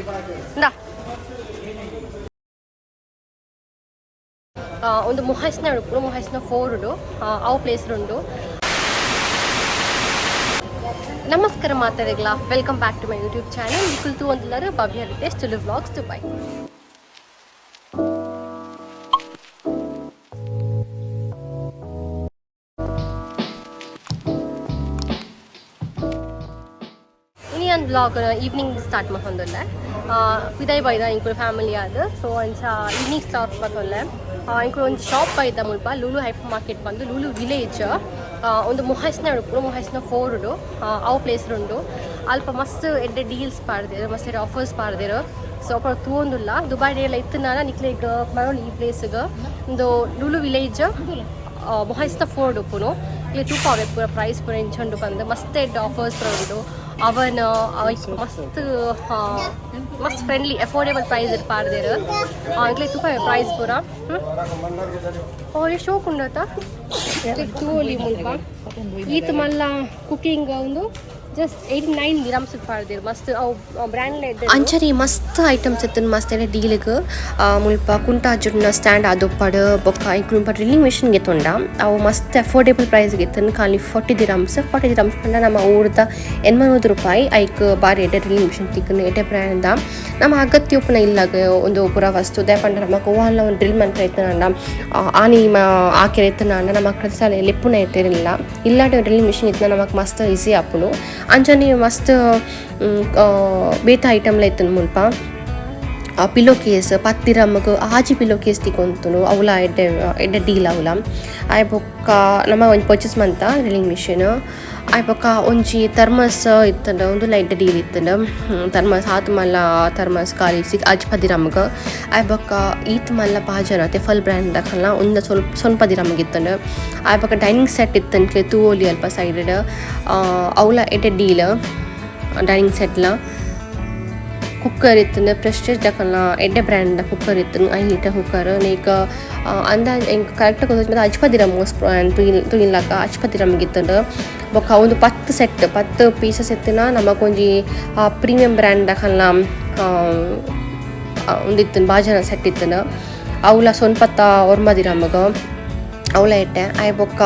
ಇಂದ ಒಂದು ಮೊಹಸ್ನ ಉಡುಪು ಮೊಹಸ್ನ 4 ಅವು ಪ್ಲೇಸ್ ಉಂಡು. ನಮಸ್ಕಾರ ಮಾತಾಡಿಗ್ಲ, welcome back to my YouTube channel. ಕುಲ್ತು ಒಂದಿಲ್ಲರು ಭವ್ಯ ರಿತೇಶ್ ತುಳು ವ್ಲಾಗ್ಸ್ ದುಬೈ. ಇನ್ನೊಂದು ವ್ಲಾಗ್ ಈವ್ನಿಂಗ್ ಸ್ಟಾರ್ಟ್ ಮಾಡ್ಕೊಂಡಲ್ಲ ವಿದಾಯ್ ಬೈದ ಇಂಕ್ಲು ಫ್ಯಾಮಿಲಿ ಅದು. ಸೊ ಅಂಚ ಈವ್ನಿಂಗ್ ಸ್ಟಾರ್ಟ್ ಮಾಡ್ಕೊಂಡೆ ಇಂಕ್ಲು ಒಂದು ಶಾಪ್ ಬೈದ ಮುಲ್ಪ ಲೂಲು ಹೈಪರ್ ಮಾರ್ಕೆಟ್ ಬಂದು ಲೂಲು ವಿಲೇಜ್ ಒಂದು ಮೊಹಸ್ನ ಉಡುಪು ಮೊಹಸ್ನ 4 ಅವು ಪ್ಲೇಸ್ ಉಂಡು. ಅಲ್ಪ ಮಸ್ತ್ ಎಡ್ಡೆ ಡೀಲ್ಸ್ ಪಾಡ್ದೇರು, ಮಸ್ತ್ ಎಡ್ಡೆ ಆಫರ್ಸ್ ಪಾಡ್ದೇರು. ಸೊ ಅಪ್ಪ ತೂವೊಂದುಲ್ಲ ದುಬೈ ಡೇಲ ಇತ್ತನಾನ ನಿಕ್ಲೆಗ್ ಮರೋಳಿ ಈ ಪ್ಲೇಸ್ಗೆ ಒಂದು ಲೂಲು ವಿಲೇಜ್ ಮೊಹಸ್ನ 4 ಉಡುಪುನು ಇಲ್ಲಿ ತೂಕ ಅವೆ ಪೂರ ಪ್ರೈಸ್ ಪೂರ ಇಂಚುಂಡು ಬಂದು ಮಸ್ತ್ ಎಡ್ಡೆ ಆಫರ್ಸ್ ಪೂರ ಉಂಡು. ಅವನ್ ಮಸ್ತ್ ಫ್ರೆಂಡ್ಲಿ ಅಫೋರ್ಡೇಬಲ್ ಪ್ರೈಸ್ ಪಾಡ್ದೇರು ಇಟ್ಲೆ ತೂಕ ಪ್ರೈಸ್ ಪೂರ ಶೋಕ್ ಉಂಡತ ತೂಲಿ ಮುಲ್ಪ ಈತ ಮಲ್ಲ ಕುಕಿಂಗ್ ಒಂದು ಜಸ್ಟ್ 89 dirhams ಪಾಡ್ದೇರು ಮಸ್ತ್ ಅವು ಬ್ರ್ಯಾಂಡ್ ಅಂಚರಿ ಮಸ್ತ್ ಐಟಮ್ಸ್ ಇತ್ತು ಮಸ್ತ್ ಎಲ್ಲ ಡೀಲಿಗೆ ಮುಲ್ಪ ಕುಂಟ ಜುಡ್ನ ಸ್ಟ್ಯಾಂಡ್ ಅದೊಪ್ಪಡು ಬೊಕ್ಕ ಇಂಕ್ಲೂಡ್ ಡ್ರಿಲ್ಲಿಂಗ್ ಮಿಷಿನ್ಗೆ ತೊಂಡ ಅವು ಮಸ್ತ್ ಅಫೋರ್ಡೇಬಲ್ ಪ್ರೈಸ್ಗೆ ಇತ್ತು ಖಾಲಿ 40 dirhams ಪಂಡ ನಮ್ಮ ಊರದ 800 ರೂಪಾಯಿ ಐಕ್ ಬಾರಿ ಎಡ್ಡೆ ಡ್ರಿಲ್ಲಿಂಗ್ ಮಿಷಿನ್ ತಿಕ್ಕನ್ನು ಎಡ್ಡೆ ಬ್ರ್ಯಾಂಡ್ ನಮ್ಮ ಅಗತ್ಯ ಉಪ್ಪನ ಇಲ್ಲಾಗ ಒಂದು ಪುರ ವಸ್ತು ದೇ ಪಂಡ ನಮ್ಮ ಗೋವಾಲ ಒಂದು ಡ್ರಿಲ್ ಮಂತ್ರ ಇತ್ತನಂಡ ಆನಿ ಆಕೆರೆ ಇತ್ತನಂಡ ನಮ್ಮ ಕಲ್ಸಾಲ ಲಿಪ್ಪುನ ಇತ್ತಿರಲಿಲ್ಲ ಇಲ್ಲಾಟ ಡ್ರಿಲ್ಲಿಂಗ್ ಮಿಷಿನ್ ಇತ್ತು ನಮಗೆ ಮಸ್ತ್ ಈಸಿ ಆಪುನು ಅಂಚನೆ ಮಸ್ತ್ ಬೇತ ಐಟಮ್ಲ ಇತ್ತು ಮುಲ್ಪ ಪಿಲ್ಲೋ ಕೇಸ್ 10 dirhams ಆಜಿ ಪಿಲ್ಲೋ ಕೇಸ್ ತಿಕೊಂತನು ಅವಲ ಎಡ್ಡೆ ಎಡ್ಡೆ ಡೀಲ್ ಅವಲ ಆಯ್ ಬೊಕ್ಕ ನಮ್ಮ ಒಂದು ಪರ್ಚೇಸ್ ಮಂತ ಡ್ರಿಲ್ಲಿಂಗ್ ಮಿಷಿನ್ ಆಯ್ ಬೊಕ್ಕ ಒಂಜಿ ಥರ್ಮಸ್ ಇತ್ತಂಡ ಒಂದು ಲೈಟ್ ಡೀಲ್ ಇತ್ತಂಡ ಥರ್ಮಸ್ ಆತ್ ಮಲ್ಲ ಥರ್ಮಸ್ ಖಾಲಿ ಆಜಿ 10 dirhams ಆಯ್ ಬೊಕ್ಕ ಈತ್ ಮಲ್ಲ ಪಾಜನ ತೆಫಲ್ ಬ್ರ್ಯಾಂಡ್ ಕಲ್ಲ ಒಂದು ಸ್ವಲ್ಪ dirhams ಇತ್ತಂಡ ಆಯ್ ಬೊಕ್ಕ ಡೈನಿಂಗ್ ಸೆಟ್ ಇತ್ತಂಕ್ಲೆ ತೂವೊಲಿ ಅಲ್ಪ ಸೈಡೆಡ್ ಅವಲ ಎಡ್ಡೆ ಡೀಲ್ ಡೈನಿಂಗ್ ಸೆಟ್ಲ ಕುಕ್ಕರ್ ಇತ್ತು ಪ್ರೆಸ್ಟೇಜ್ ದಕ್ಕಲ್ಲ ಎಡ್ಡೆ ಬ್ರ್ಯಾಂಡ್ ಕುಕ್ಕರ್ ಇತ್ತು 5 liter ಕುಕ್ಕರ್ ನೀಕ ಅಂದಾಜು ಹೆಂಗೆ ಕರೆಕ್ಟಾಗಿ ಗೊತ್ತಾಗ 10 dirhams ತುಯಿನ್ಲಾಕ 10 dirhams ಇತ್ತಂಡು ಬೊಕ್ಕ ಒಂದು 10 ಸೆಟ್ 10 ಪೀಸಸ್ ಇತ್ತಿನ ನಮಗೊಂಜಿ ಪ್ರೀಮಿಯಂ ಬ್ರ್ಯಾಂಡ್ ದಕ್ಕಲ್ಲ ಒಂದಿತ್ತು ಬಾಜನ ಸೆಟ್ ಇತ್ತನ ಅವಲ ಸೊನ್ಪತ್ತ 1 dirhams ಅವಳ ಇಟ್ಟೆ ಆಯ್ ಬೊಕ್ಕ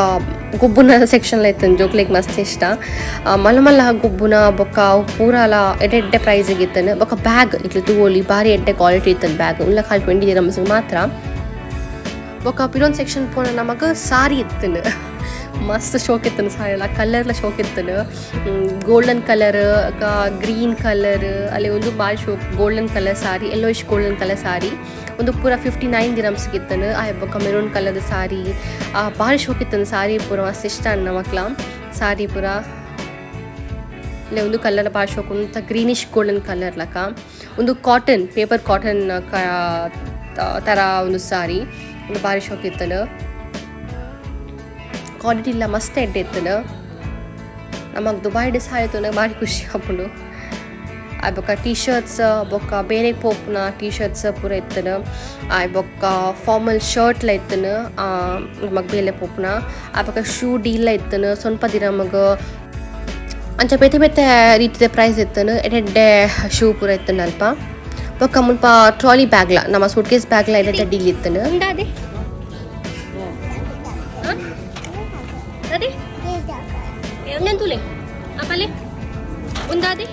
ಗುಬ್ಬುನ ಸೆಕ್ಷನ್ಲ ಇತ್ತು ಜೋಕ್ಲಿಗೆ ಮಸ್ತ್ ಇಷ್ಟ ಮಲ್ಲ ಗುಬ್ಬುನ ಬೊಕ್ಕ ಅವು ಪೂರಾಲ ಎಡ್ಡೆ ಪ್ರೈಸಿಗೆ ಇತ್ತನು ಬೊಕ್ಕ ಬ್ಯಾಗ್ ಇಟ್ಲು ತೂವೊಲಿ ಭಾರಿ ಎಡ್ಡೆ ಕ್ವಾಲಿಟಿ ಇತ್ತನು ಬ್ಯಾಗ್ ಉಲ್ಲ ಖಾಲಿ 20 dirhams ಮಾತ್ರ ಬೊಕ್ಕ ಪಿರೊಂದು ಸೆಕ್ಷನ್ ಪೋಣ ನಮಗೆ ಸಾರಿ ಇತ್ತನು ಮಸ್ತ್ ಶೋಕ್ ಇತ್ತನು ಸಾರಿ ಎಲ್ಲ ಕಲರ್ಲ ಶೋಕ್ ಇತ್ತನು ಗೋಲ್ಡನ್ ಕಲರ್ ಗ್ರೀನ್ ಕಲರ್ ಅಲ್ಲಿ ಒಂದು ಭಾರಿ ಶೋಕ್ ಗೋಲ್ಡನ್ ಕಲರ್ ಸಾರಿ ಯೆಲ್ಲೋಯಿಶ್ ಗೋಲ್ಡನ್ ಕಲರ್ ಸಾರಿ ಒಂದು ಪೂರ 59 dirhams ಇತ್ತನು ಆ ಬೊಕ್ಕ ಮೆರೂನ್ ಕಲರ್ ಸಾರಿ ಭಾರಿ ಶೋಕ್ ಇತ್ತನು ಸಾರಿ ಪೂರ ಮಸ್ತ್ ಇಷ್ಟ ಅನ್ನ ಮಕ್ಳ ಸಾರಿ ಪೂರ ಇಲ್ಲ ಒಂದು ಕಲರ್ ಭಾರಿ ಶೋಕ್ ಒಂದು ಗ್ರೀನಿಶ್ ಗೋಲ್ಡನ್ ಕಲರ್ ಲಕ ಒಂದು ಕಾಟನ್ ಪೇಪರ್ ಕಾಟನ್ ಥರ ಒಂದು ಸಾರಿ ಒಂದು ಭಾರಿ ಶೋಕ್ ಇತ್ತನು ಕ್ವಾಲಿಟಿ ಇಲ್ಲ ಮಸ್ತ್ ಎಡ್ಡೆ ಇತ್ತನು ನಮಗೆ ದುಬೈ ಡಿಸ್ ಆಯಿತು ಭಾರಿ ಖುಷಿ ಆಪುಂಡು ಆಯ್ ಬೊಕ್ಕ ಟೀ ಶರ್ಟ್ಸ್ ಬೊಕ್ಕ ಬೇರೆ ಪೋಪ್ನ ಟೀ ಶರ್ಟ್ಸ್ ಪೂರ ಇತ್ತನು ಆಯ್ ಬೊಕ್ಕ ಫಾರ್ಮಲ್ ಶರ್ಟ್ಲ ಇತ್ತನು ನಮಗೆ ಬೇಲೆ ಪೋಪ್ನ ಆಯ್ ಬೊಕ್ಕ ಶೂ ಡೀಲ ಇತ್ತನು ಸ್ವಲ್ಪ dirhams ಅಂಚ ಬೇತೆ ಬೇತೆ ರೀತಿಯ ಪ್ರೈಸ್ ಇತ್ತನು ಎಡ್ಡೆ ಶೂ ಪೂರ ಇತ್ತನು ಅಲ್ಪ ಬೊಕ್ಕ ಮುಲ್ಪ ಟ್ರಾಲಿ ಬ್ಯಾಗ್ಲ ನಮ್ಮ ಸೂಟ್ಕೇಸ್ ಬ್ಯಾಗ್ಲ ಎಡ್ಡೆ ಡೀಲ್ ಇತ್ತನು ತುಲೆ ಅಪ್ಪಲೆ ಉಂದಾದೆ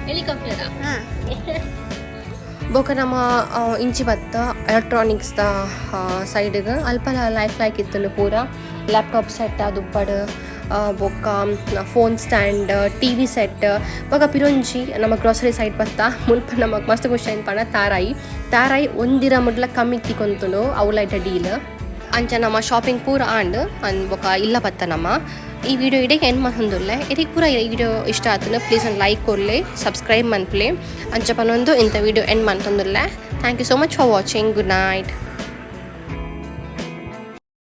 ಹೆಲಿಕಾಪ್ಟರ್ ಬೊಕ್ಕ ನಮ್ಮ ಇಂಚಿ ಬತ್ತ ಎಲೆಕ್ಟ್ರಾನಿಕ್ಸ್ದ ಸೈಡ್ಗೆ ಅಲ್ಪ ಲೈಕ್ ಇತ್ತನು ಪೂರ ಲ್ಯಾಪ್ಟಾಪ್ ಸೆಟ್ ದುಪ್ಪಡು ಬೊಕ್ಕ ಫೋನ್ ಸ್ಟ್ಯಾಂಡ್ TV ಸೆಟ್ ಬೊಕ್ಕ ಪಿರೊಂಜಿ ನಮ್ಮ ಗ್ರಾಸರಿ ಸೈಡ್ ಬತ್ತ ಮುಲ್ಪ ನಮಗೆ ಮಸ್ತ್ ಖುಷಿ ಆಯ್ತು ಪಣ ತಾರಾಯಿ 1 dirhams ಕಮ್ಮಿ ತಿಕೊಂತನು ಅವಲ ಇಟ್ಟ ಡೀಲ್ ಅಂಚ ನಮ್ಮ ಶಾಪಿಂಗ್ ಪೂರ ಬೊಕ್ಕ ಇಲ್ಲ ಬತ್ತ ನಮ್ಮ ಈ ವಿಡಿಯೋ ಇಡೀ ಎಂಡ್ ಮಾಡ್ಕೊಂಡುಲ್ಲೆ ಇದಕ್ಕೆ ಪೂರ ಈ ವಿಡಿಯೋ ಇಷ್ಟ ಆಯ್ತು ಪ್ಲೀಸ್ ಒಂದು ಲೈಕ್ ಕೊಡಲಿ ಸಬ್ಸ್ಕ್ರೈಬ್ ಮನ್ಪ್ಲಿ ಅಂಚ ಪನ್ನೊಂದು ಇಂಥ ವಿಡಿಯೋ ಎಂಡ್ ಮಾಡ್ಕೊಂಡುಲ್ಲೆ thank you so much for watching good night.